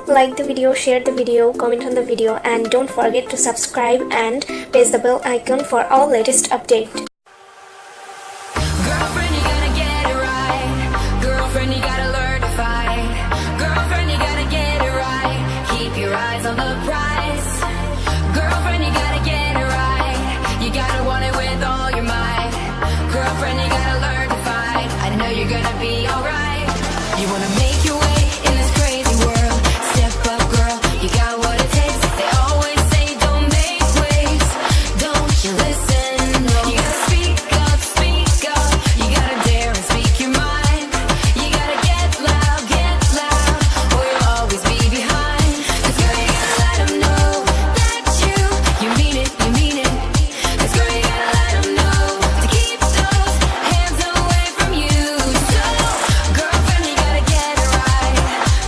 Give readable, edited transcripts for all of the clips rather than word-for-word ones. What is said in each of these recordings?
like the video, share the video, comment on the video, and don't forget to subscribe and press the bell icon for all latest updates. Girlfriend, you gotta get it right. Girlfriend, you gotta learn to fight. Girlfriend, you gotta get it right. Keep your eyes on the prize. Girlfriend, you gotta get it right. You gotta want it with all your might. Girlfriend, you gotta learn to fight. I know you're gonna be alright. You wanna make your way in this crazy world. Step up, girl, you got what it takes. They always say don't make waves. Don't you listen? No. You gotta speak up, speak up. You gotta dare and speak your mind. You gotta get loud, or you'll always be behind. 'Cause girl, you gotta let them know that you mean it, you mean it. 'Cause girl, you gotta let them know to keep those hands away from you. So, girlfriend, you gotta get it right.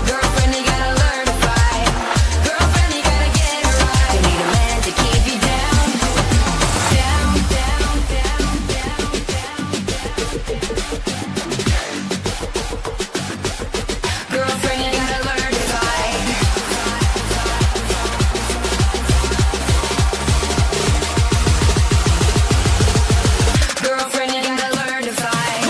Girlfriend, you gotta learn to fight. Girlfriend, you gotta get it right. You need a man to keep you down, down, down, down, down, Girlfriend, you gotta learn to fight. Girlfriend, you gotta learn to fight.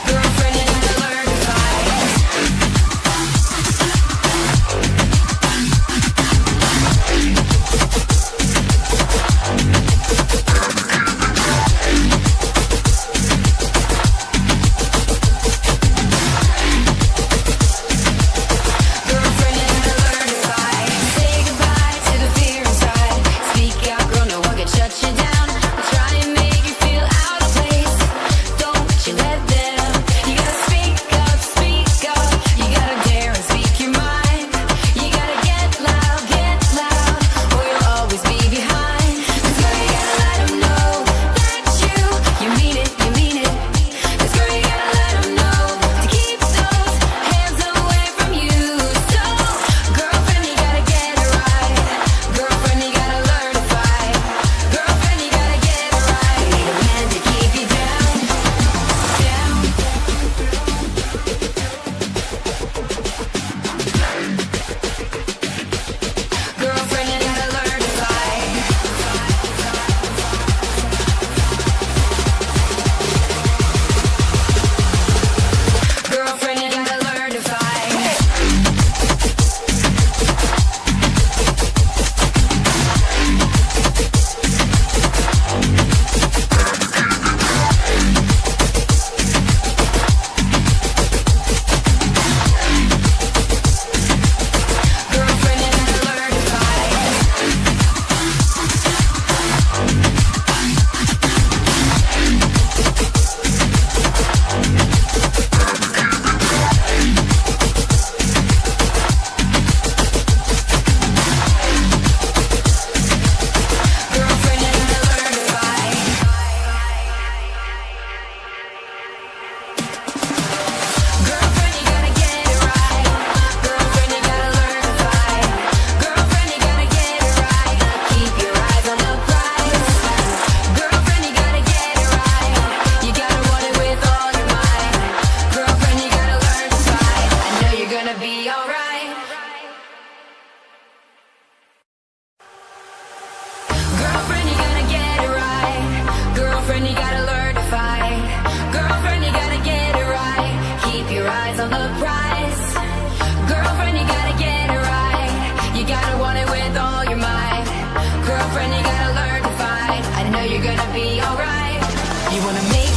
Girlfriend, you gotta learn to fight. Girlfriend, you gotta learn to fight. Say goodbye to the fear inside. Speak out, girl, no one can shut you down. Try and make you feel out of place. Don't you let them. You gotta speak up. You gotta dare and speak your mind. You gotta get loud, or you'll always be behind. 'Cause girl, you gotta let them know that you mean it, you mean it. 'Cause girl, you gotta let them know to keep those hands away from you. So, girlfriend, you gotta get it right. Girlfriend, you gotta learn to fight. Girlfriend, you gotta get it right. You need a man to keep you down, down. Girlfriend, you gotta learn to fight. Girlfriend, you gotta learn to fight. Girlfriend, you gotta learn to fight. Girlfriend, you gotta learn to fight. Girlfriend, you gotta get it right. Girlfriend, you gotta learn to fight. Girlfriend, you gotta get it right. Keep your eyes on the prize. Girlfriend, you gotta get it right. You gotta want it with all your might. Girlfriend, you gotta learn to fight. I know you're gonna be alright. Girlfriend, you gotta get it right. Girlfriend, you gotta learn to fight. Girlfriend, you gotta get it right. Keep your eyes on the prize. Girlfriend, you gotta get it right. You gotta want it with all your might. Girlfriend, you gotta learn to fight. I know you're gonna be alright. You wanna make